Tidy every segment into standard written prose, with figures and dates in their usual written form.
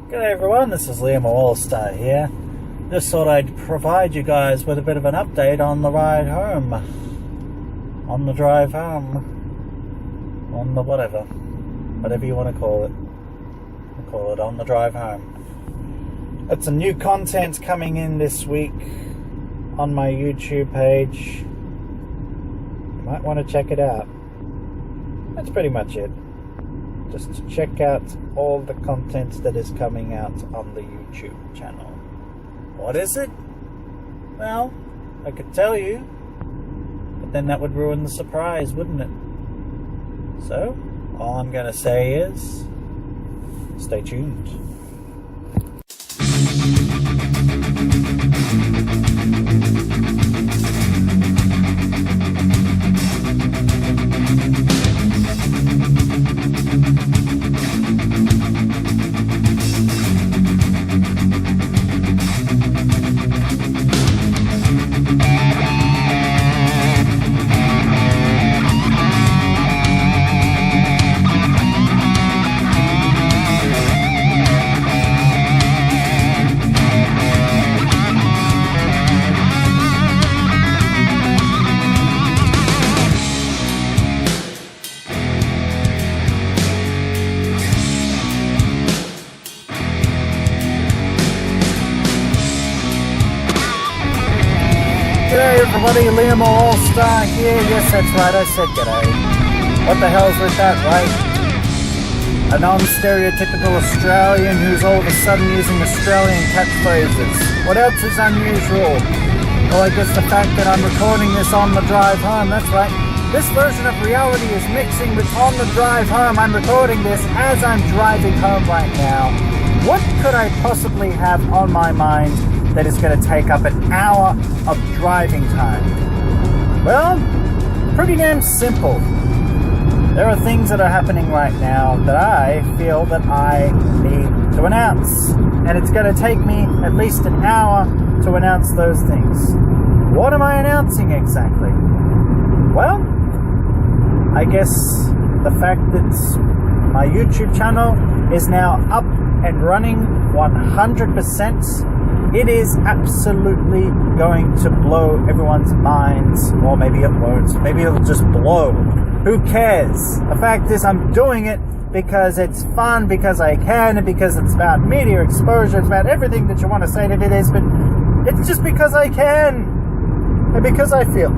G'day everyone, this is Liam All-Star here. Just thought I'd provide you guys with a bit of an update on the ride home. On the drive home. On the whatever you want to call it. We'll call it on the drive home. It's some new content coming in this week on my YouTube page. You might want to check it out. That's pretty much it. Just check out all the content that is coming out on the YouTube channel. What is it? Well, I could tell you, but then that would ruin the surprise, wouldn't it? So, all I'm gonna say is, stay tuned. G'day everybody, Liam All-Star here. Yes, that's right, I said g'day. What the hell's with that, right? A non-stereotypical Australian who's all of a sudden using Australian catchphrases. What else is unusual? Well, I guess the fact that I'm recording this on the drive home, that's right. This version of reality is mixing with on the drive home. I'm recording this as I'm driving home right now. What could I possibly have on my mind that is going to take up an hour of driving time? Well, pretty damn simple. There are things that are happening right now that I feel that I need to announce. And it's going to take me at least an hour to announce those things. What am I announcing exactly? Well, I guess the fact that my YouTube channel is now up and running 100%. It is absolutely going to blow everyone's minds. Or maybe it won't. Maybe it'll just blow. Who cares? The fact is I'm doing it because it's fun, because I can, and because it's about media exposure. It's about everything that you want to say that it is, but it's just because I can. And because I feel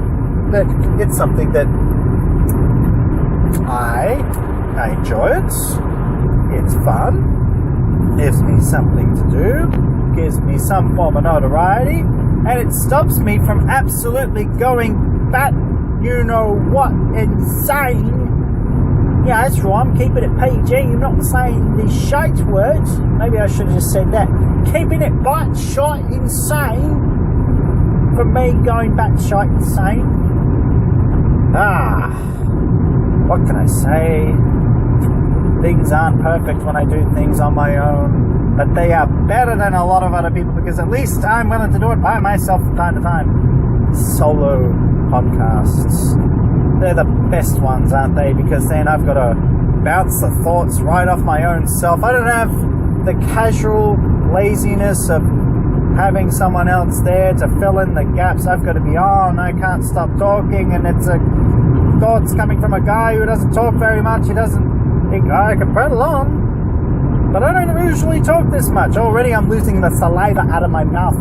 that it's something that I enjoy it. It's fun. Gives me something to do. Gives me some form of notoriety, and it stops me from absolutely going bat, you know what, insane. Yeah, that's right, I'm keeping it PG, you're not saying these shite words. Maybe I should have just said that. Keeping it batshite insane, for me going batshite insane. What can I say? Things aren't perfect when I do things on my own, but they are better than a lot of other people because at least I'm willing to do it by myself from time to time. Solo podcasts. They're the best ones, aren't they? Because then I've got to bounce the thoughts right off my own self. I don't have the casual laziness of having someone else there to fill in the gaps. I've got to be on. I can't stop talking, and it's thoughts coming from a guy who doesn't talk very much. He doesn't think I can prattle on. But I don't usually talk this much. Already I'm losing the saliva out of my mouth.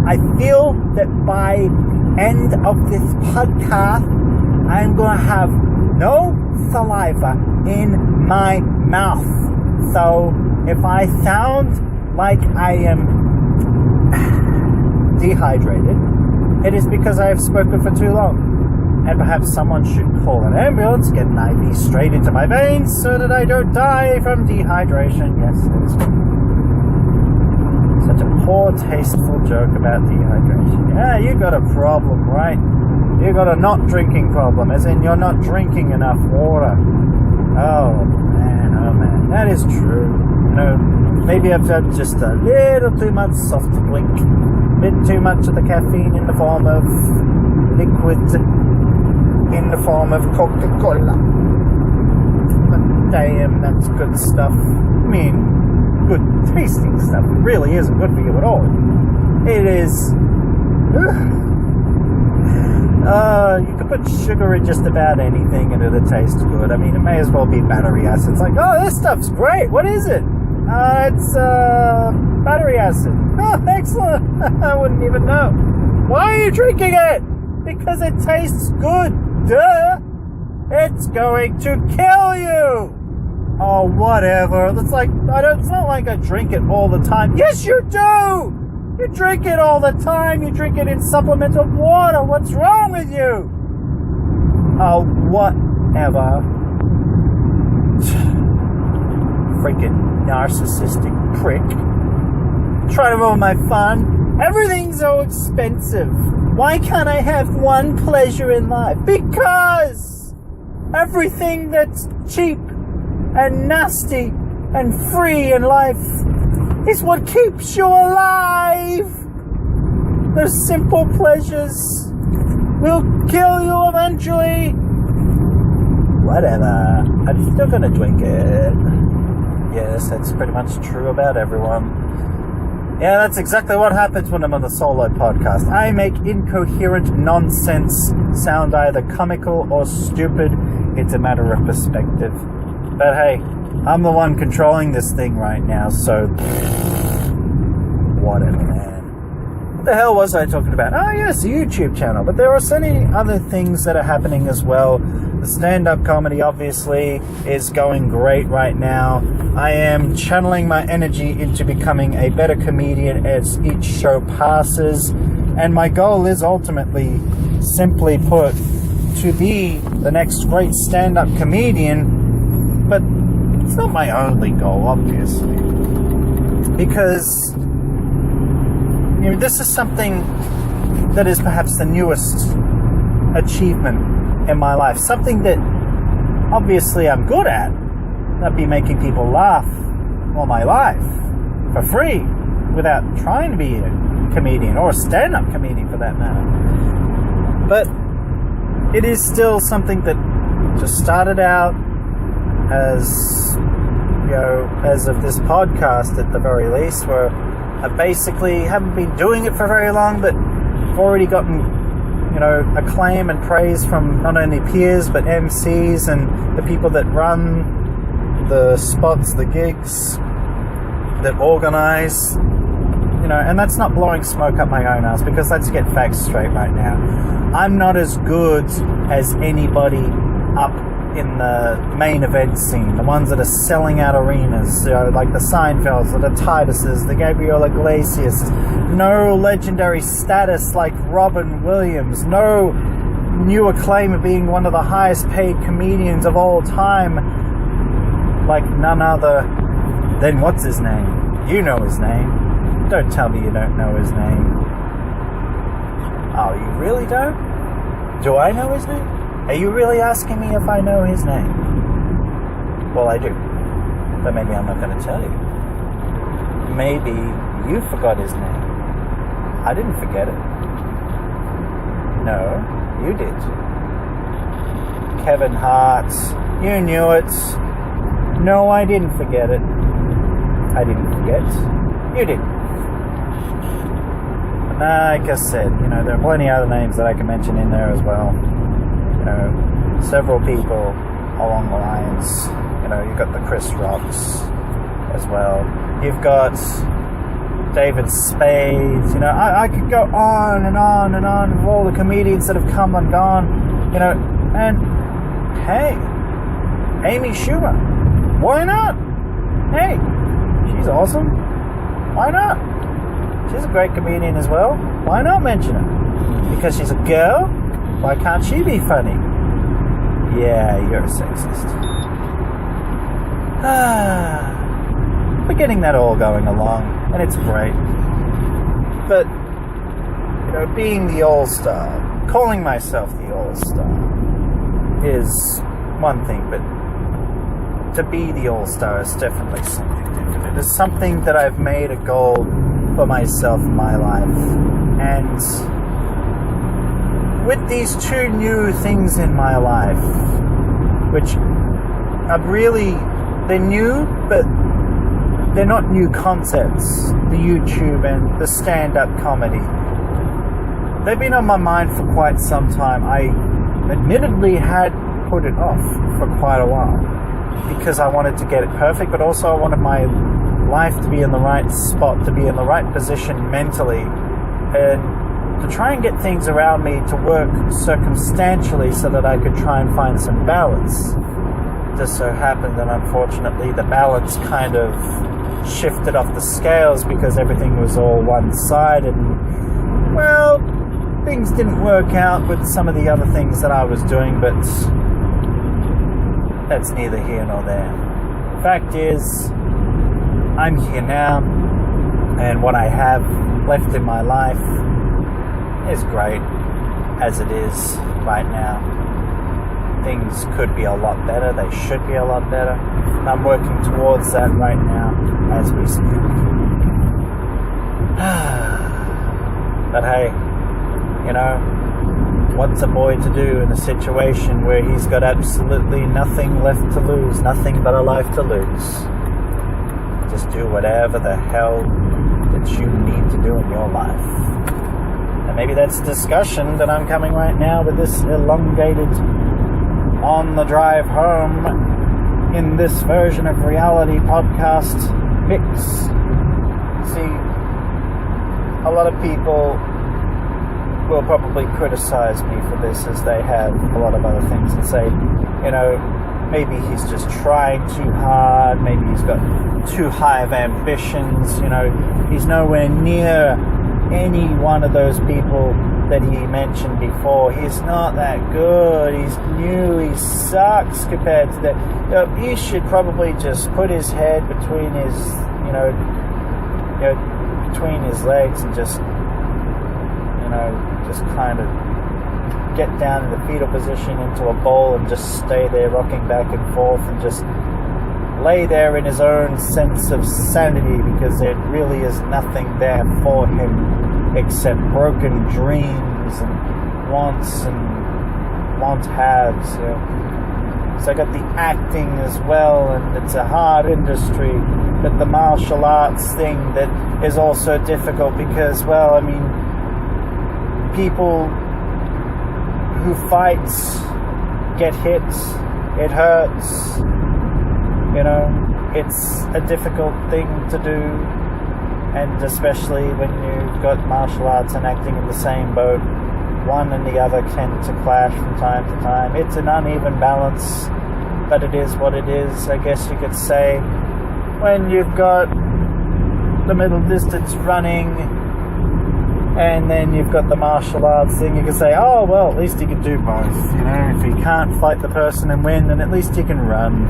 I feel that by end of this podcast, I'm going to have no saliva in my mouth. So if I sound like I am dehydrated, it is because I have spoken for too long. And perhaps someone should call an ambulance, get an IV straight into my veins so that I don't die from dehydration. Yes, it is such a poor, tasteful joke about dehydration. Yeah, you got a problem, right? You got a not drinking problem, as in you're not drinking enough water. Oh man, that is true. You know, maybe I've had just a little too much soft drink, a bit too much of the caffeine in the form of liquid, in the form of Coca-Cola. But damn, that's good stuff. I mean, good tasting stuff. It really isn't good for you at all. It is... you could put sugar in just about anything and it'll taste good. I mean, it may as well be battery acid. It's like, oh, this stuff's great. What is it? It's battery acid. Oh, excellent. I wouldn't even know. Why are you drinking it? Because it tastes good. Duh. It's going to kill you. Oh, whatever. It's not like I drink it all the time. Yes, you do. You drink it all the time. You drink it in supplemental water. What's wrong with you? Oh, whatever. Freaking narcissistic prick. Try to ruin my fun. Everything's so expensive. Why can't I have one pleasure in life? Because everything that's cheap and nasty and free in life is what keeps you alive. Those simple pleasures will kill you eventually. Whatever. I'm still gonna drink it. Yes, that's pretty much true about everyone. Yeah, that's exactly what happens when I'm on the solo podcast. I make incoherent nonsense sound either comical or stupid. It's a matter of perspective. But hey, I'm the one controlling this thing right now, so whatever, man. What the hell was I talking about? Oh yes, a YouTube channel. But there are so many other things that are happening as well. The stand-up comedy obviously is going great right now. I am channeling my energy into becoming a better comedian as each show passes. And my goal is ultimately, simply put, to be the next great stand-up comedian. But it's not my only goal, obviously. Because, you know, this is something that is perhaps the newest achievement in my life. Something that obviously I'm good at. I'd be making people laugh all my life for free without trying to be a comedian or a stand-up comedian for that matter. But it is still something that just started out as, you know, as of this podcast at the very least, where I basically haven't been doing it for very long, but I've already gotten, you know, acclaim and praise from not only peers but MCs and the people that run the spots, the gigs, that organize, you know. And that's not blowing smoke up my own ass, because let's get facts straight right now. I'm not as good as anybody up in the main event scene, the ones that are selling out arenas, you know, like the Seinfelds, the Tituses, the Gabriel Iglesias. No legendary status like Robin Williams. No new acclaim of being one of the highest paid comedians of all time, like none other than what's his name? You know his name. Don't tell me you don't know his name. Oh, you really don't? Do I know his name? Are you really asking me if I know his name? Well, I do. But maybe I'm not going to tell you. Maybe you forgot his name. I didn't forget it. No, you did. Kevin Hart. You knew it. No, I didn't forget it. I didn't forget. You did. Like I said, you know, there are plenty of other names that I can mention in there as well. You know, several people along the lines. You know, you've got the Chris Rocks as well. You've got David Spade. You know, I could go on and on and on with all the comedians that have come and gone. You know, and hey, Amy Schumer. Why not? Hey, she's awesome. Why not? She's a great comedian as well. Why not mention her? Because she's a girl? Why can't she be funny? Yeah, you're a sexist. We're getting that all going along, and it's great. But, you know, being the all-star, calling myself the all-star, is one thing, but to be the all-star is definitely something different. It is something that I've made a goal for myself in my life. And with these two new things in my life, which are really, they're new, but they're not new concepts, the YouTube and the stand-up comedy. They've been on my mind for quite some time. I admittedly had put it off for quite a while because I wanted to get it perfect, but also I wanted my life to be in the right spot, to be in the right position mentally, and to try and get things around me to work circumstantially so that I could try and find some balance. Just so happened that unfortunately the balance kind of shifted off the scales because everything was all one-sided, and well, things didn't work out with some of the other things that I was doing, but that's neither here nor there. Fact is, I'm here now, and what I have left in my life is great as it is right now. Things could be a lot better, they should be a lot better, and I'm working towards that right now as we speak. But hey, you know, what's a boy to do in a situation where he's got absolutely nothing left to lose, nothing but a life to lose? Just do whatever the hell that you need to do in your life. And maybe that's a discussion that I'm coming right now with this elongated on the drive home in this version of reality podcast mix. See, a lot of people will probably criticize me for this, as they have a lot of other things, and say, you know, maybe he's just trying too hard, maybe he's got too high of ambitions, you know, he's nowhere near any one of those people that he mentioned before. He's not that good, he's new, he sucks compared to that. You know, he should probably just put his head between his, between his legs and just kind of get down in the fetal position into a bowl and just stay there rocking back and forth and just lay there in his own sense of sanity, because there really is nothing there for him except broken dreams and wants and want-haves. You know. So I got the acting as well, and it's a hard industry, but the martial arts thing that is also difficult because, well, I mean, people who fight get hit, it hurts, you know, it's a difficult thing to do, and especially when you've got martial arts and acting in the same boat, one and the other tend to clash from time to time. It's an uneven balance, but it is what it is, I guess you could say. When you've got the middle distance running, and then you've got the martial arts thing, you can say, oh, well, at least you can do both. You know, if you can't fight the person and win, then at least you can run.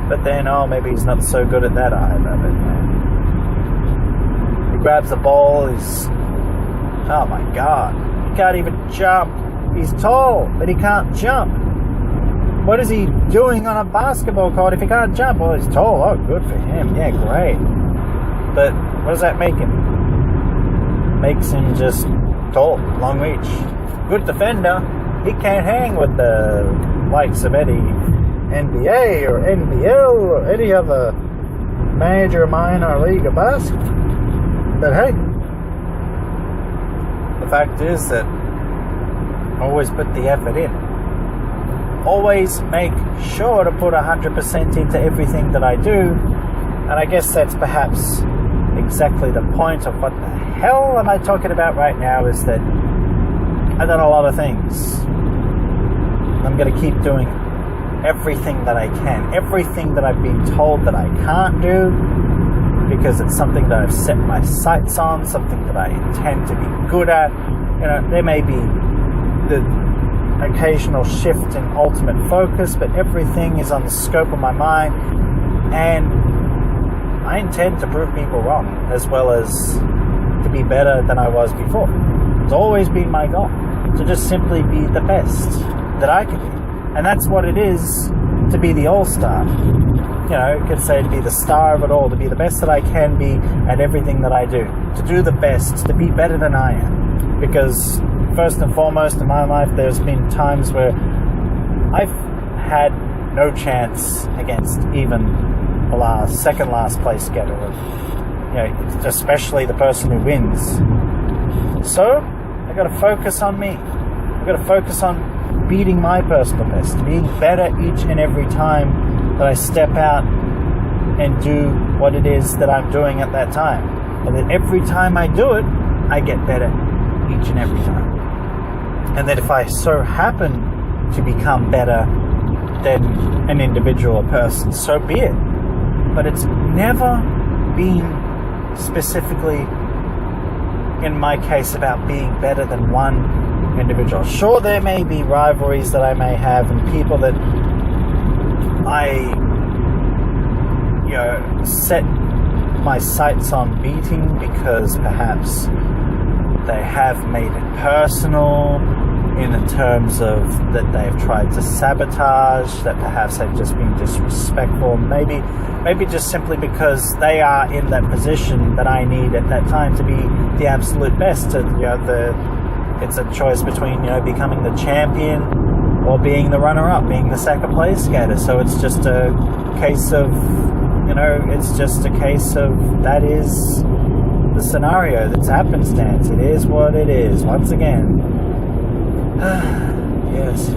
But then, oh, maybe he's not so good at that either. But, he grabs the ball, oh my God, he can't even jump. He's tall, but he can't jump. What is he doing on a basketball court if he can't jump? Well, he's tall. Oh, good for him. Yeah, great. But what does that make him? Makes him just tall, long reach. Good defender. He can't hang with the likes of any NBA or NBL or any other major minor league of basketball. But hey, the fact is that always put the effort in. Always make sure to put 100% into everything that I do. And I guess that's perhaps exactly the point of what the hell am I talking about right now, is that I've done a lot of things. I'm going to keep doing everything that I can, everything that I've been told that I can't do, because it's something that I've set my sights on, something that I intend to be good at. You know, there may be the occasional shift in ultimate focus, but everything is on the scope of my mind, and I intend to prove people wrong, as well as to be better than I was before. It's always been my goal, to just simply be the best that I can be. And that's what it is to be the all-star. You know, you could say to be the star of it all, to be the best that I can be at everything that I do. To do the best, to be better than I am. Because first and foremost in my life, there's been times where I've had no chance against even second last place getter, or, especially the person who wins. So I got to focus on me. I got to focus on beating my personal best, being better each and every time that I step out and do what it is that I'm doing at that time. And then every time I do it, I get better each and every time. And that if I so happen to become better than an individual person, so be it. But it's never been specifically, in my case, about being better than one individual. Sure, there may be rivalries that I may have and people that I set my sights on beating because perhaps they have made it personal in the terms of that they've tried to sabotage, that perhaps they've just been disrespectful, maybe just simply because they are in that position that I need at that time to be the absolute best. It's a choice between becoming the champion or being the runner-up, being the second place skater. So it's just a case of that is the scenario. That's happenstance. It is what it is. Once again. Yes.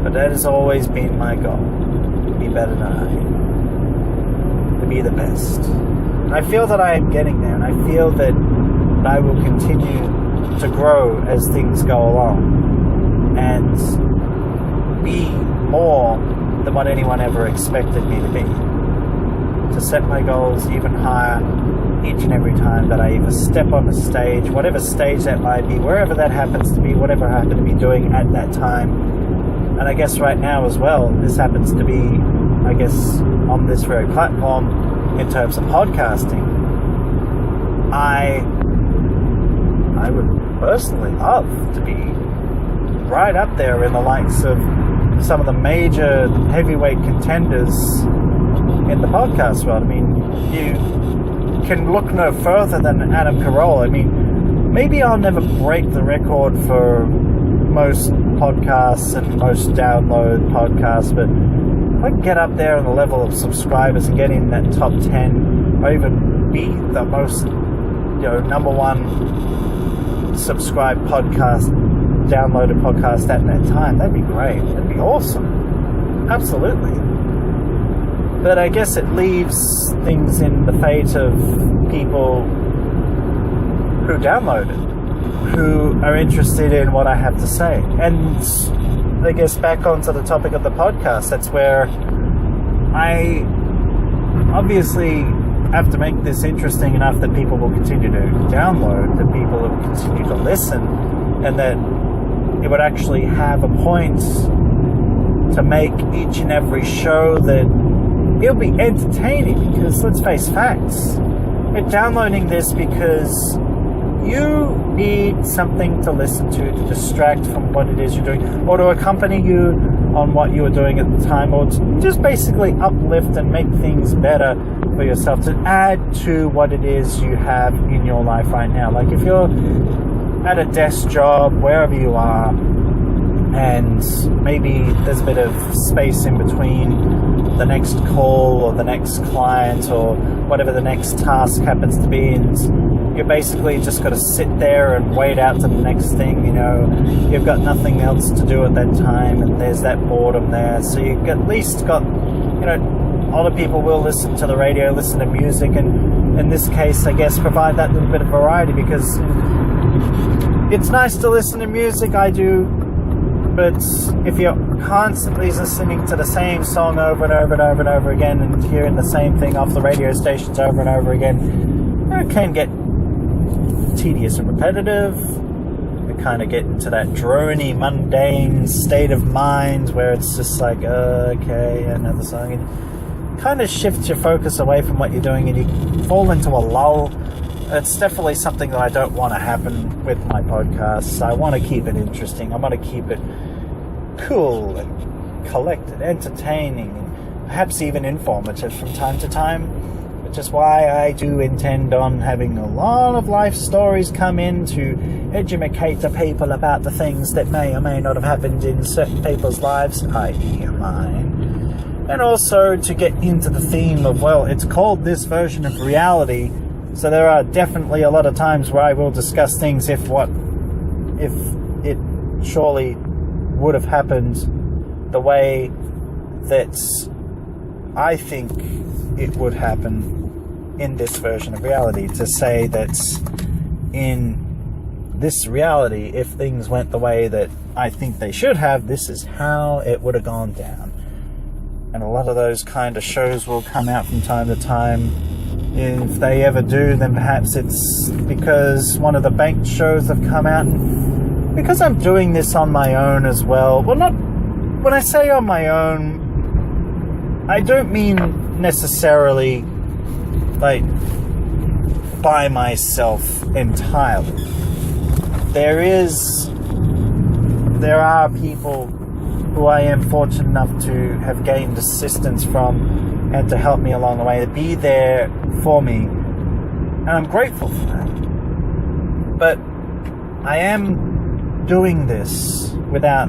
But that has always been my goal. To be better than I am. To be the best. And I feel that I am getting there. And I feel that I will continue to grow as things go along. And be more than what anyone ever expected me to be. To set my goals even higher each and every time that I either step on the stage, whatever stage that might be, wherever that happens to be, whatever I happen to be doing at that time. And I guess right now as well, this happens to be, I guess, on this very platform in terms of podcasting. I would personally love to be right up there in the likes of some of the major heavyweight contenders in the podcast world. I mean, you can look no further than Adam Carolla. I mean, maybe I'll never break the record for most podcasts and most download podcasts, but if I can get up there on the level of subscribers and get in that top 10, or even be the most, number one subscribed podcast, downloaded podcast at that time, that'd be great. That'd be awesome. Absolutely. But I guess it leaves things in the fate of people who download it, who are interested in what I have to say. And I guess back onto the topic of the podcast, that's where I obviously have to make this interesting enough that people will continue to download, that people will continue to listen, and that it would actually have a point to make each and every show that it'll be entertaining, because let's face facts. You're downloading this because you need something to listen to distract from what it is you're doing, or to accompany you on what you were doing at the time, or to just basically uplift and make things better for yourself, to add to what it is you have in your life right now. Like if you're at a desk job, wherever you are, and maybe there's a bit of space in between the next call or the next client or whatever the next task happens to be, and you basically just got to sit there and wait out to the next thing. You've got nothing else to do at that time, and there's that boredom there. So you've at least got, a lot of people will listen to the radio, listen to music, and in this case, I guess, provide that little bit of variety, because it's nice to listen to music, I do, but if you're constantly listening to the same song over and over and over and over again, and hearing the same thing off the radio stations over and over again, it can get tedious and repetitive. You kind of get into that drony, mundane state of mind where it's just like, okay, another song, and kind of shifts your focus away from what you're doing, and you fall into a lull. It's definitely something that I don't want to happen with my podcasts. I want to keep it interesting. I want to keep it cool and collected, entertaining, and perhaps even informative from time to time, which is why I do intend on having a lot of life stories come in to educate the people about the things that may or may not have happened in certain people's lives, i.e. mine. And also to get into the theme of, well, it's called this version of reality, so there are definitely a lot of times where I will discuss things if it surely would have happened the way that I think it would happen in this version of reality. To say that in this reality, if things went the way that I think they should have, this is how it would have gone down. And a lot of those kind of shows will come out from time to time. If they ever do, then perhaps it's because one of the banked shows have come out. And because I'm doing this on my own as well, well, not, when I say on my own, I don't mean necessarily like by myself entirely. There are people who I am fortunate enough to have gained assistance from and to help me along the way, to be there for me, and I'm grateful for that. But I am doing this without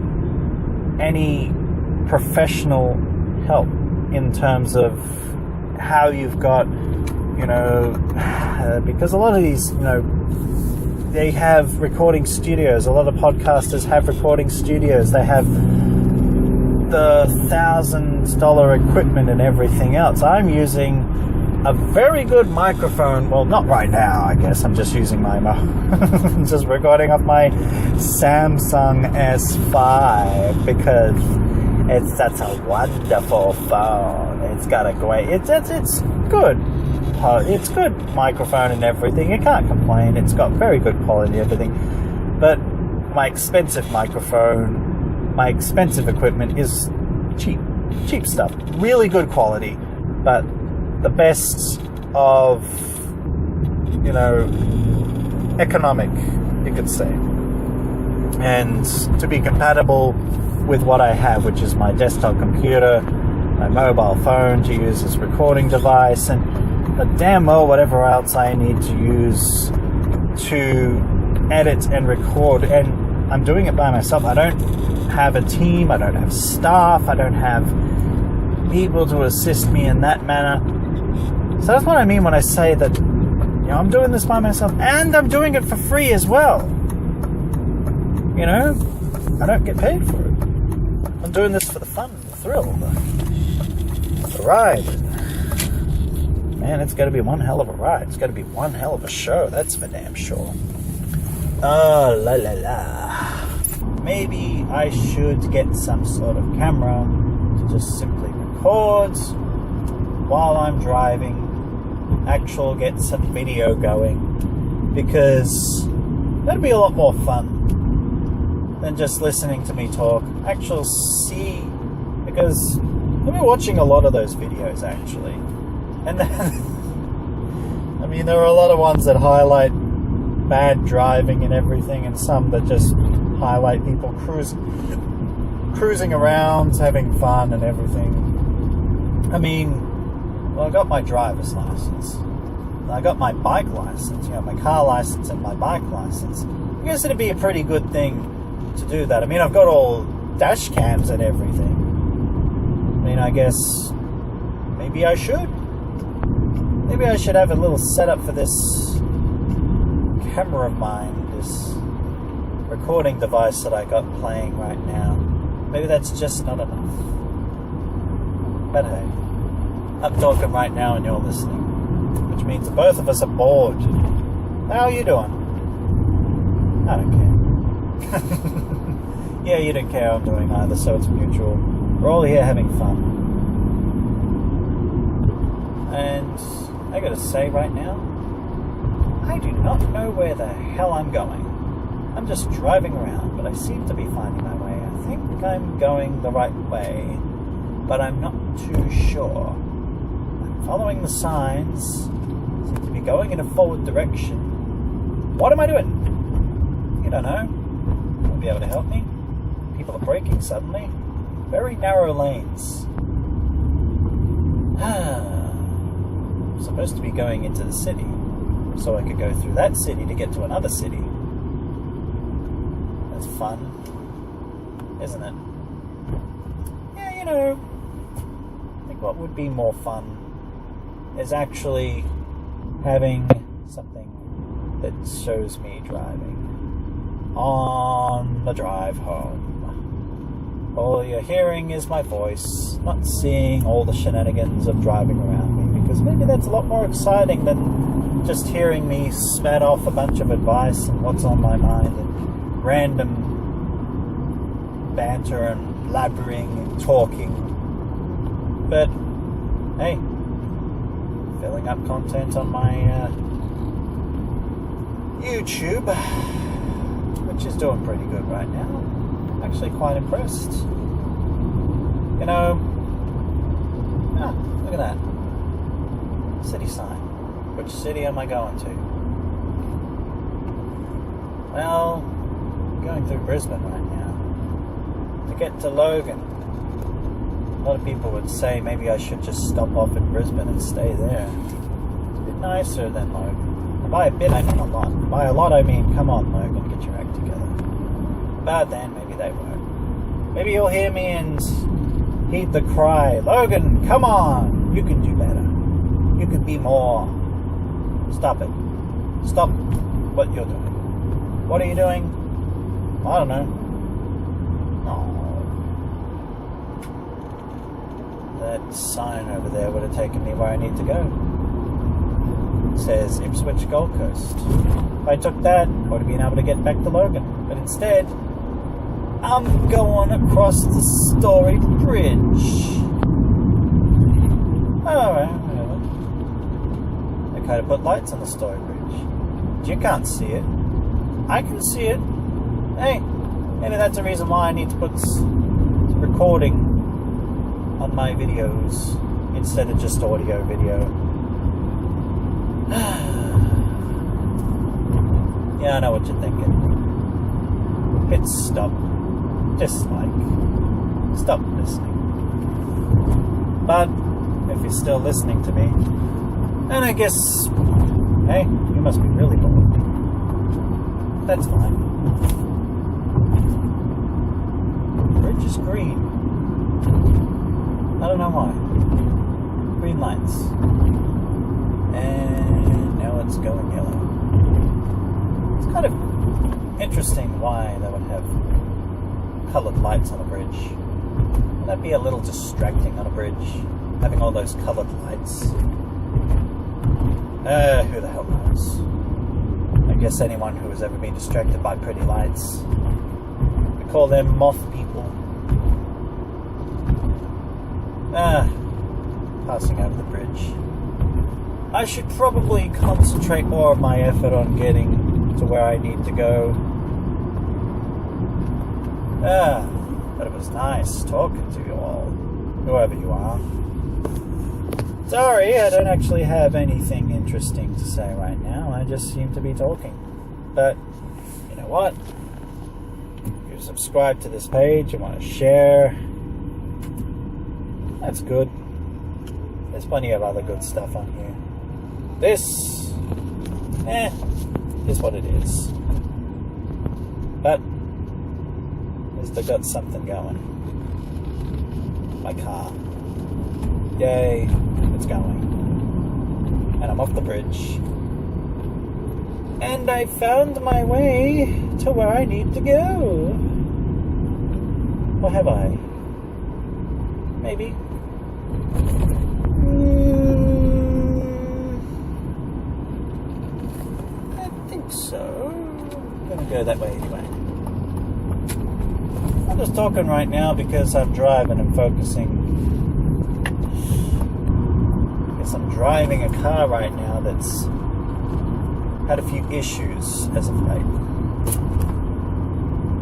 any professional help in terms of how you've got, because a lot of these, they have recording studios. A lot of podcasters have recording studios. They have the $1,000 equipment and everything else. I'm using a very good microphone. Well, not right now, I guess. I'm just using my just recording off my Samsung S5 because it's such a wonderful phone. It's got a great. It's good. It's good microphone and everything. You can't complain. It's got very good quality and everything. But my expensive microphone, my expensive equipment is cheap stuff. Really good quality, but the best of, economic, you could say. And to be compatible with what I have, which is my desktop computer, my mobile phone to use as recording device, and damn well whatever else I need to use to edit and record. And I'm doing it by myself. I don't have a team, I don't have staff, I don't have people to assist me in that manner. So that's what I mean when I say that, I'm doing this by myself, and I'm doing it for free as well. I don't get paid for it. I'm doing this for the fun, the thrill, the ride. Man, it's got to be one hell of a ride. It's got to be one hell of a show. That's for damn sure. Oh, la la la. Maybe I should get some sort of camera to just simply record while I'm driving. Get some video going. Because that'd be a lot more fun than just listening to me talk. See, because I've been watching a lot of those videos actually. And there are a lot of ones that highlight bad driving and everything, and some that just highlight people cruising around, having fun and everything. I got my driver's license. I got my bike license, my car license and my bike license. I guess it'd be a pretty good thing to do that. I've got all dash cams and everything. I guess maybe I should. Maybe I should have a little setup for this camera of mine, this recording device that I got playing right now. Maybe that's just not enough. But hey, I'm talking right now and you're listening, which means both of us are bored. How are you doing? I don't care. Yeah, you don't care how I'm doing either, so it's mutual. We're all here having fun. And I gotta say right now, I do not know where the hell I'm going. I'm just driving around, but I seem to be finding my way. I think I'm going the right way, but I'm not too sure. I'm following the signs, seem to be going in a forward direction. What am I doing? You don't know. Won't be able to help me. People are braking suddenly. Very narrow lanes. I'm supposed to be going into the city, so I could go through that city to get to another city. That's fun, isn't it? Yeah, what would be more fun is actually having something that shows me driving on the drive home. All you're hearing is my voice, not seeing all the shenanigans of driving around me, because maybe that's a lot more exciting than just hearing me spat off a bunch of advice and what's on my mind and random banter and blabbering and talking. But hey, filling up content on my YouTube, which is doing pretty good right now. I'm actually quite impressed. You know, look at that city sign. Which city am I going to? Well, I'm going through Brisbane right now. To get to Logan, a lot of people would say maybe I should just stop off in Brisbane and stay there. It's a bit nicer than Logan. And by a bit, I mean a lot. By a lot, I mean, come on, Logan, get your act together. But then, maybe they won't. Maybe you'll hear me and heed the cry, Logan, come on, you can do better. You can be more. Stop it. Stop what you're doing. What are you doing? I don't know. That sign over there would have taken me where I need to go. It says Ipswich Gold Coast. If I took that, I would have been able to get back to Logan. But instead, I'm going across the Story Bridge. Alright, whatever. They kind of put lights on the Story Bridge. But you can't see it. I can see it. Hey, maybe that's the reason why I need to put recording on my videos instead of just audio video. Yeah, I know what you're thinking. Hit stop. Dislike. Stop listening. But if you're still listening to me, then I guess, hey, you must be really bored. That's fine. Bridge is green. I don't know why. Green lights. And now it's going yellow. It's kind of interesting why they would have coloured lights on a bridge. Would that be a little distracting on a bridge? Having all those coloured lights? Who the hell knows? I guess anyone who has ever been distracted by pretty lights. We call them moth people. Passing over the bridge. I should probably concentrate more of my effort on getting to where I need to go. But it was nice talking to you all, whoever you are. Sorry, I don't actually have anything interesting to say right now. I just seem to be talking. But, you know what? If you subscribe to this page and want to share, that's good. There's plenty of other good stuff on here. This, is what it is. But, at least I got something going. My car. Yay, it's going. And I'm off the bridge. And I found my way to where I need to go. Or have I? Maybe. I think so. I'm gonna go that way anyway. I'm just talking right now because I'm driving and focusing. Because I'm driving a car right now that's had a few issues as of late.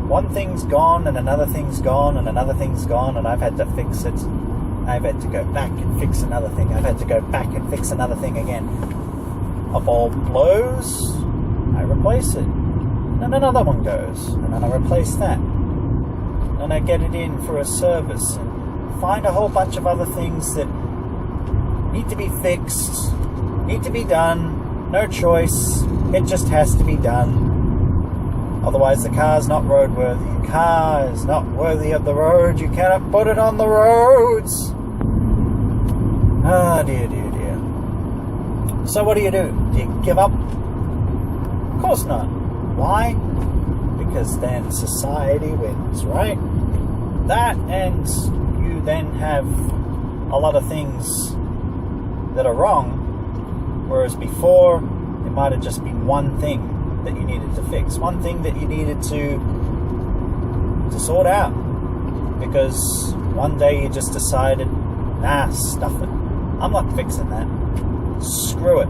One thing's gone and another thing's gone and another thing's gone and I've had to fix it. I've had to go back and fix another thing. I've had to go back and fix another thing again. A bulb blows, I replace it. And another one goes, and then I replace that. And I get it in for a service and find a whole bunch of other things that need to be fixed, need to be done. No choice. It just has to be done. Otherwise the car's not roadworthy. The car is not worthy of the road. You cannot put it on the roads. Ah, dear, dear, dear. So what do? Do you give up? Of course not. Why? Because then society wins, right? That, and you then have a lot of things that are wrong, whereas before it might have just been one thing that you needed to fix, one thing that you needed to sort out, because one day you just decided, nah, stuff it, I'm not fixing that, screw it.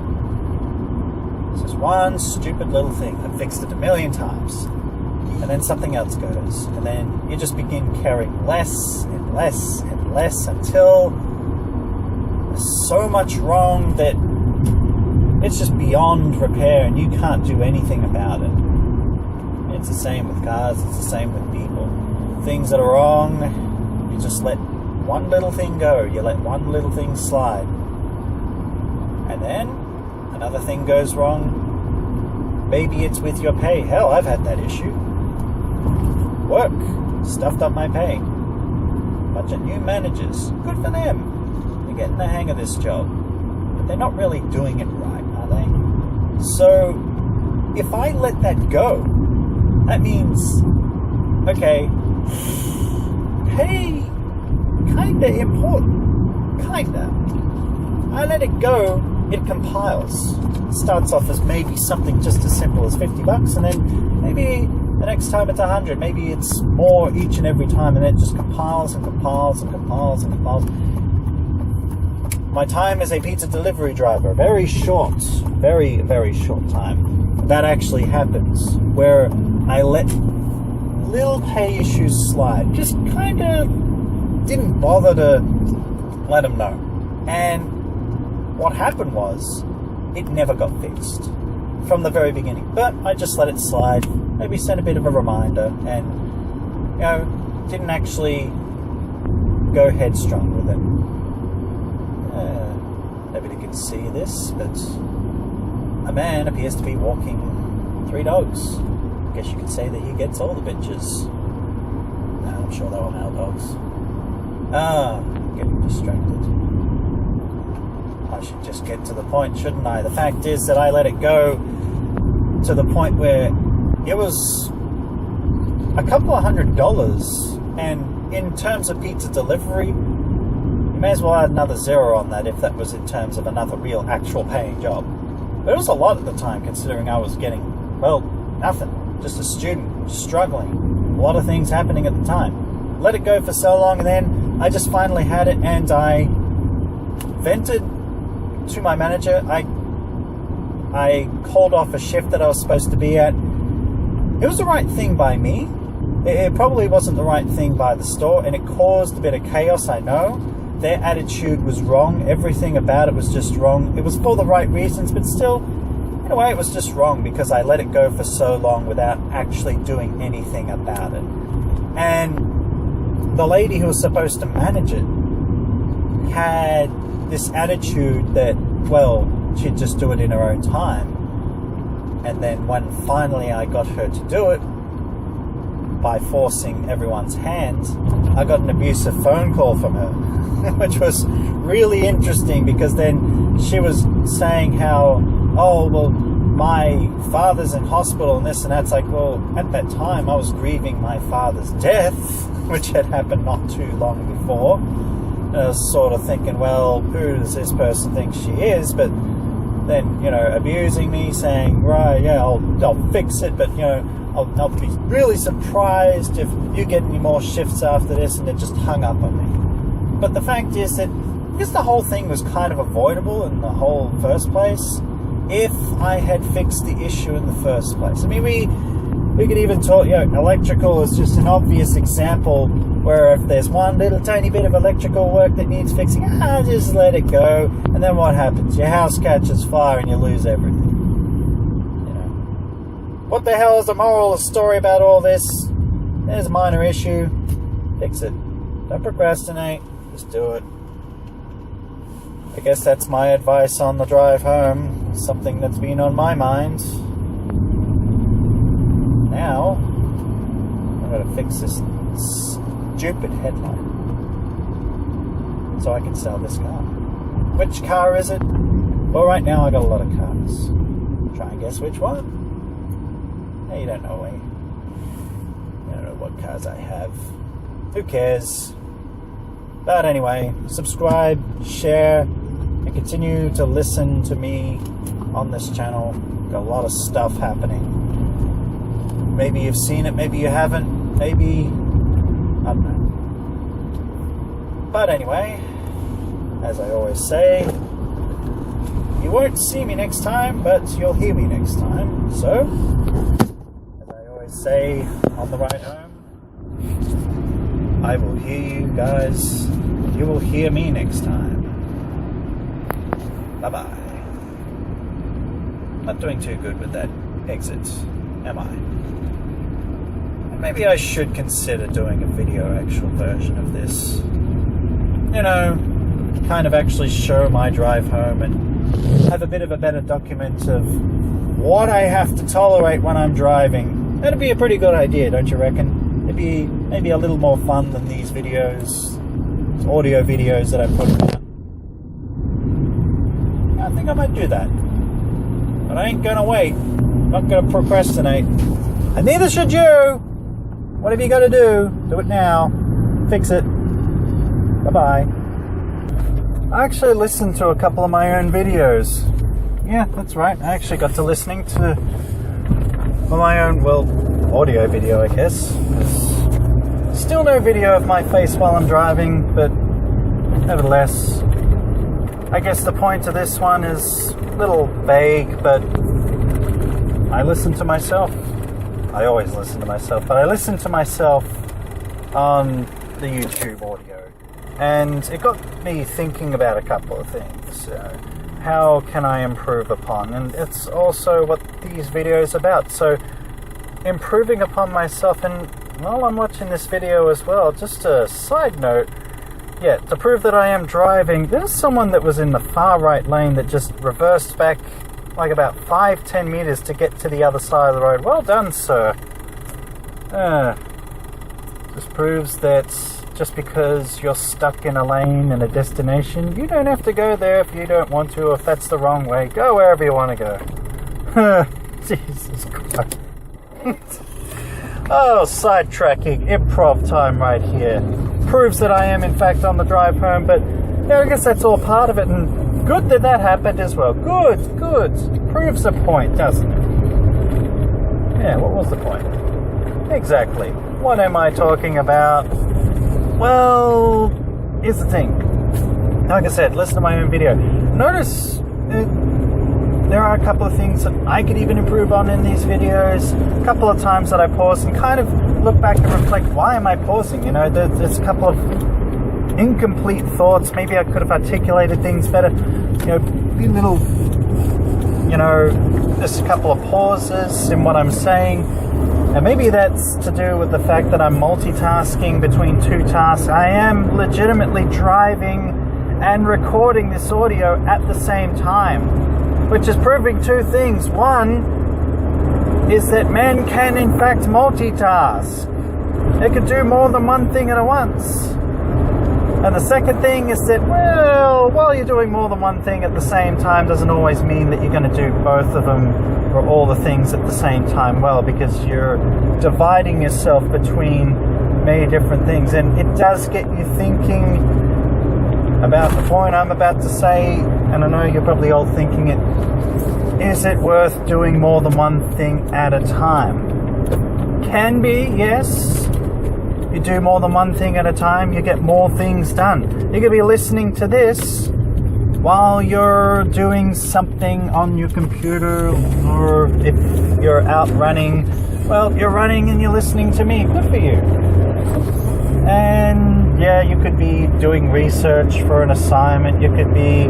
It's just one stupid little thing. I've fixed it a million times. And then something else goes. And then you just begin caring less and less and less until there's so much wrong that it's just beyond repair and you can't do anything about it. It's the same with cars, it's the same with people. Things that are wrong, you just let one little thing go. You let one little thing slide. And then another thing goes wrong. Maybe it's with your pay. Hell, I've had that issue. Work stuffed up my pay. Bunch of new managers. Good for them. They're getting the hang of this job. But they're not really doing it right, are they? So, if I let that go, that means, okay, pay, kinda important. Kinda. I let it go, it compiles. It starts off as maybe something just as simple as $50, and then maybe the next time it's 100, maybe it's more each and every time, and it just compiles and compiles and compiles and compiles. My time as a pizza delivery driver, very short, very, very short time. That actually happens, where I let little pay issues slide. Just kind of didn't bother to let them know. And what happened was, it never got fixed from the very beginning. But I just let it slide, maybe sent a bit of a reminder, and, didn't actually go headstrong with it. Nobody can see this, but a man appears to be walking 3 dogs. I guess you could say that he gets all the bitches. No, I'm sure they were male dogs. Getting distracted. I should just get to the point, shouldn't I? The fact is that I let it go to the point where it was a couple of $100, and in terms of pizza delivery, you may as well add another zero on that if that was in terms of another real actual paying job. But it was a lot at the time, considering I was getting, well, nothing. Just a student, struggling. A lot of things happening at the time. Let it go for so long, and then I just finally had it, and I vented to my manager. I called off a shift that I was supposed to be at. It was the right thing by me. It probably wasn't the right thing by the store, and it caused a bit of chaos, I know. Their attitude was wrong. Everything about it was just wrong. It was for the right reasons, but still, in a way, it was just wrong because I let it go for so long without actually doing anything about it. And the lady who was supposed to manage it had this attitude that, well, she'd just do it in her own time. And then when finally I got her to do it, by forcing everyone's hand, I got an abusive phone call from her, which was really interesting because then she was saying how, oh, well, my father's in hospital and this and that. It's like, well, at that time I was grieving my father's death, which had happened not too long before. And I was sort of thinking, well, who does this person think she is? But then, abusing me, saying, right, yeah, I'll fix it, but, I'll be really surprised if you get any more shifts after this, and it just hung up on me. But the fact is that because the whole thing was kind of avoidable in the whole first place, if I had fixed the issue in the first place. I mean, we could even talk, electrical is just an obvious example where if there's one little tiny bit of electrical work that needs fixing, just let it go, and then what happens? Your house catches fire and you lose everything. What the hell is the moral of the story about all this? There's a minor issue. Fix it. Don't procrastinate. Just do it. I guess that's my advice on the drive home. Something that's been on my mind. Now, I'm going to fix this stupid headlight so I can sell this car. which car is it? Well, right now I got a lot of cars. Try and guess which one. Hey, you don't know me. You don't know what cars I have. Who cares? But anyway, subscribe, share, and continue to listen to me on this channel. Got a lot of stuff happening. Maybe you've seen it, maybe you haven't, maybe, I don't know. But anyway, as I always say, you won't see me next time, but you'll hear me next time. So, as I always say on the ride home, I will hear you guys. You will hear me next time. Bye-bye. Not doing too good with that exit, am I? And maybe I should consider doing a video actual version of this. You know, kind of actually show my drive home and have a bit of a better document of what I have to tolerate when I'm driving. That'd be a pretty good idea, don't you reckon? It'd be maybe a little more fun than these videos, audio videos that I put out. I think I might do that. But I ain't gonna wait. I'm not gonna procrastinate. And neither should you! Whatever you gotta do, do it now. Fix it. Bye-bye. I actually listened to a couple of my own videos. Yeah, that's right. I actually got to listening to my own, well, audio video, I guess. There's still no video of my face while I'm driving, but nevertheless, I guess the point of this one is a little vague, but I listen to myself. I always listen to myself, but I listen to myself on the YouTube audio. And it got me thinking about a couple of things. How can I improve upon? And it's also what these videos are about. So, improving upon myself. And while I'm watching this video as well, just a side note, yeah, to prove that I am driving, there's someone that was in the far right lane that just reversed back like about 5-10 meters to get to the other side of the road. Well done, sir. Just proves that just because you're stuck in a lane and a destination, you don't have to go there if you don't want to, or if that's the wrong way. Go wherever you want to go. Jesus Christ. Oh, sidetracking, improv time right here. Proves that I am in fact on the drive home, but yeah, I guess that's all part of it, and good that that happened as well. Good. Proves the point, doesn't it? Yeah, what was the point? Exactly. What am I talking about? Well, here's the thing. Like I said, listen to my own video. Notice there are a couple of things that I could even improve on in these videos. A couple of times that I pause and kind of look back and reflect, why am I pausing? You know, there's a couple of incomplete thoughts. Maybe I could have articulated things better. You know, little, you know, just a couple of pauses in what I'm saying. And maybe that's to do with the fact that I'm multitasking between two tasks. I am legitimately driving and recording this audio at the same time, which is proving two things. One is that men can in fact multitask. They can do more than one thing at once. And the second thing is that, well, while you're doing more than one thing at the same time doesn't always mean that you're going to do both of them or all the things at the same time well, because you're dividing yourself between many different things. And it does get you thinking about the point I'm about to say, and I know you're probably all thinking it, is it worth doing more than one thing at a time? Can be, yes. You do more than one thing at a time, you get more things done. You could be listening to this while you're doing something on your computer, or if you're out running, well, you're running and you're listening to me. Good for you. And yeah, you could be doing research for an assignment. You could be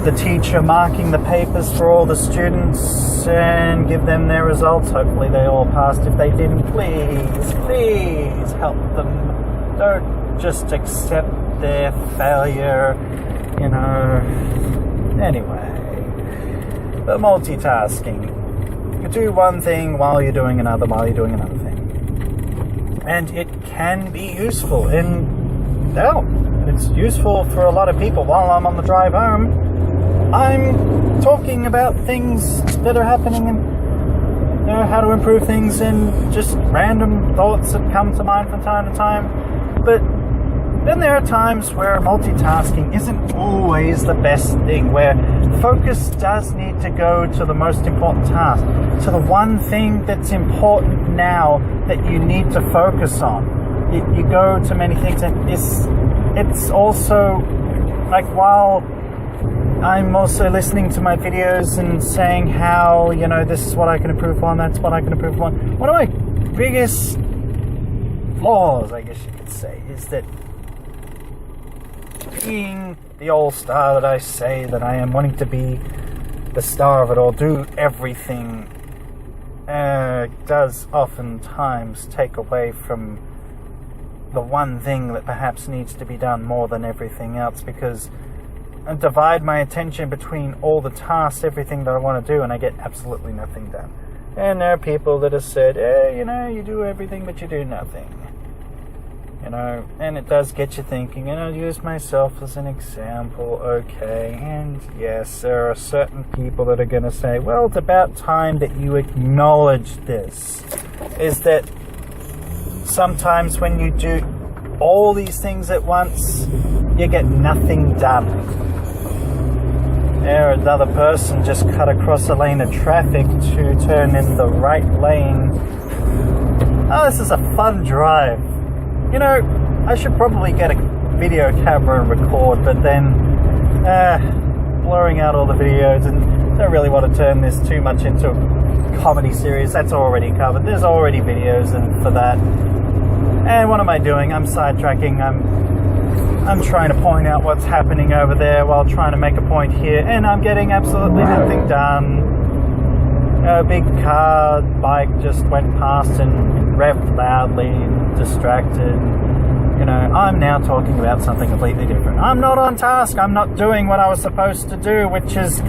the teacher marking the papers for all the students and give them their results. Hopefully they all passed. If they didn't, please help them. Don't just accept their failure, you know. Anyway, but multitasking. You do one thing while you're doing another, And it can be useful. And, it's useful for a lot of people while I'm on the drive home. I'm talking about things that are happening and how to improve things and just random thoughts that come to mind from time to time. But then there are times where multitasking isn't always the best thing, where focus does need to go to the most important task, to the one thing that's important now that you need to focus on. You go to many things, and it's also like, while I'm also listening to my videos and saying how, this is what I can improve on, that's what I can improve on. One of my biggest flaws, I guess you could say, is that being the all-star that I say that I am, wanting to be the star of it all, do everything, does oftentimes take away from the one thing that perhaps needs to be done more than everything else, because I divide my attention between all the tasks, everything that I want to do, and I get absolutely nothing done. And there are people that have said, you do everything but you do nothing. And it does get you thinking, and I'll use myself as an example, okay, and yes, there are certain people that are going to say, well, it's about time that you acknowledge this, is that sometimes when you do all these things at once, you get nothing done. There, another person just cut across a lane of traffic to turn in the right lane. Oh, this is a fun drive. I should probably get a video camera and record, but then blurring out all the videos, and don't really want to turn this too much into a comedy series. That's already covered. There's already videos and for that. And what am I doing? I'm sidetracking. I'm trying to point out what's happening over there while trying to make a point here, and I'm getting absolutely nothing done. A big car, bike just went past and revved loudly, distracted. I'm now talking about something completely different. I'm not on task. I'm not doing what I was supposed to do, which is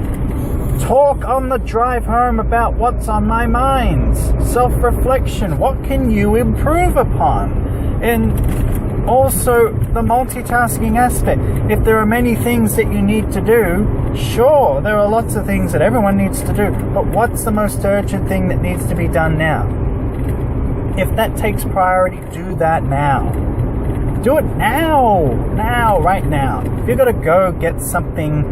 talk on the drive home about what's on my mind. Self-reflection. What can you improve upon? And also the multitasking aspect. If there are many things that you need to do, sure, there are lots of things that everyone needs to do, but what's the most urgent thing that needs to be done now? If that takes priority, do that now. Do it now, right now. If you've got to go get something,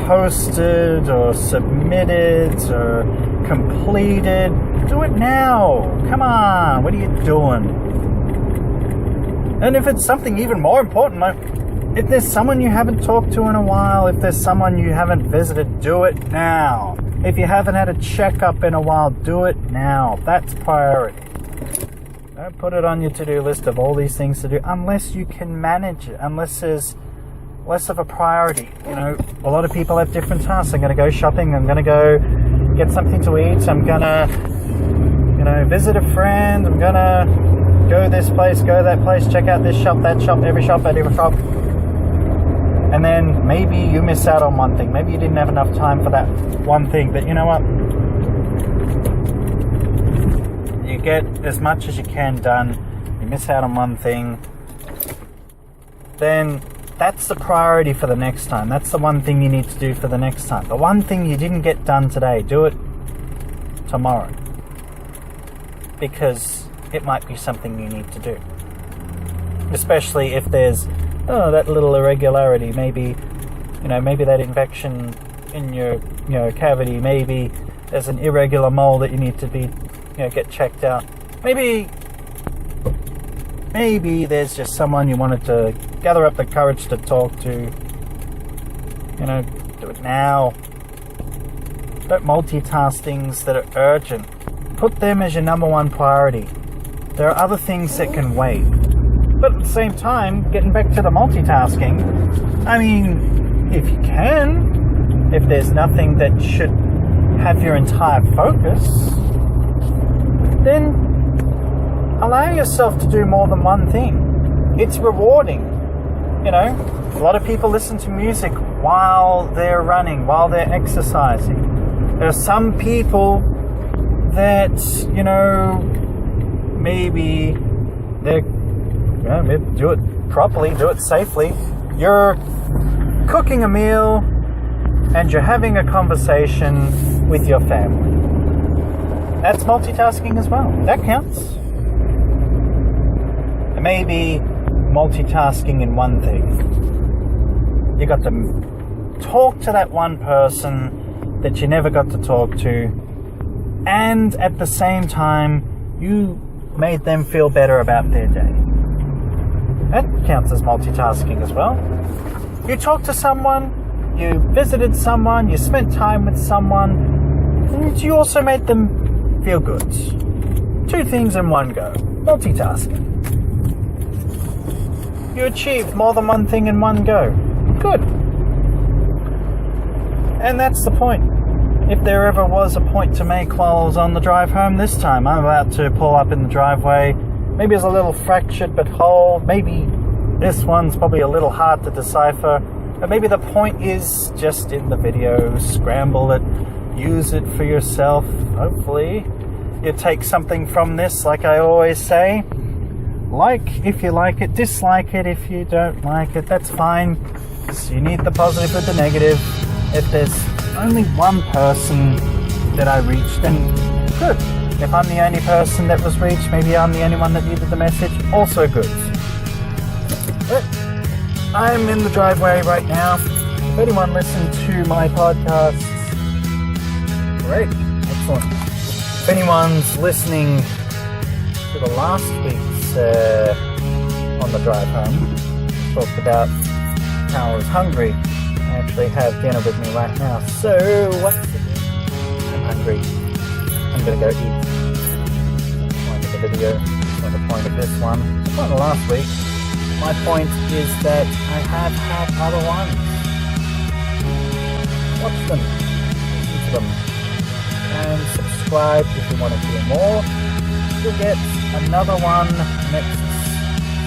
posted or submitted or completed, do it now. Come on, what are you doing? And if it's something even more important, like if there's someone you haven't talked to in a while, if there's someone you haven't visited, do it now. If you haven't had a checkup in a while, do it now. That's priority. Don't put it on your to-do list of all these things to do unless you can manage it, unless there's less of a priority. A lot of people have different tasks. I'm going to go shopping. I'm going to go get something to eat. I'm going to, visit a friend. I'm going to go this place, go that place, check out this shop, that shop, every shop, that every shop. And then maybe you miss out on one thing. Maybe you didn't have enough time for that one thing. But you know what? You get as much as you can done. You miss out on one thing. Then that's the priority for the next time. That's the one thing you need to do for the next time. The one thing you didn't get done today, do it tomorrow. Because it might be something you need to do. Especially if there's that little irregularity. Maybe that infection in your cavity. Maybe there's an irregular mole that you need to be get checked out. Maybe there's just someone you wanted to gather up the courage to talk to. Do it now. Don't multitask things that are urgent. Put them as your number one priority. There are other things that can wait. But at the same time, getting back to the multitasking, if you can, if there's nothing that should have your entire focus, then allow yourself to do more than one thing. It's rewarding. A lot of people listen to music while they're running, while they're exercising. There are some people that, maybe they do it properly, do it safely. You're cooking a meal and you're having a conversation with your family. That's multitasking as well. That counts. It may be multitasking in one thing. You got to talk to that one person that you never got to talk to, and at the same time, you made them feel better about their day. That counts as multitasking as well. You talked to someone, you visited someone, you spent time with someone, and you also made them feel good. 2 things in one go. Multitasking. You achieved more than one thing in one go. Good. And that's the point. If there ever was a point to make while I was on the drive home this time, I'm about to pull up in the driveway. Maybe it's a little fractured but whole. Maybe this one's probably a little hard to decipher. But maybe the point is just in the video. Scramble it. Use it for yourself. Hopefully you take something from this, like I always say. Like if you like it, dislike it if you don't like it, that's fine. So you need the positive with the negative. If there's only one person that I reached, then good. If I'm the only person that was reached, maybe I'm the only one that needed the message, also good. But I'm in the driveway right now. If anyone listened to my podcasts, great, excellent. If anyone's listening to the last week's on the drive home, talked about how I was hungry. I actually have dinner with me right now. So, what's the dinner? I'm hungry. I'm gonna go eat. That's the point of the video. That's not the point of this one. The point of last week. My point is that I have had other ones. Watch them. Listen to them. And subscribe if you want to hear more. You'll get another one next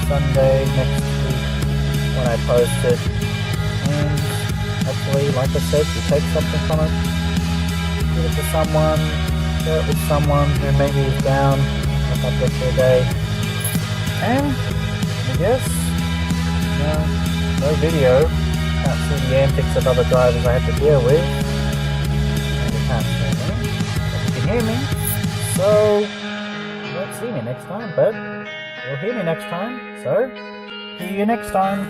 Sunday, next week, when I post it. And hopefully, like I said, you take something from it, give it to someone, share it with someone who maybe is down, up with their day. And I guess, no video. Can't see the antics of other drivers I have to deal with. And you can't hear me, but you can hear me. So, you won't see me next time, but you'll hear me next time. So, see you next time.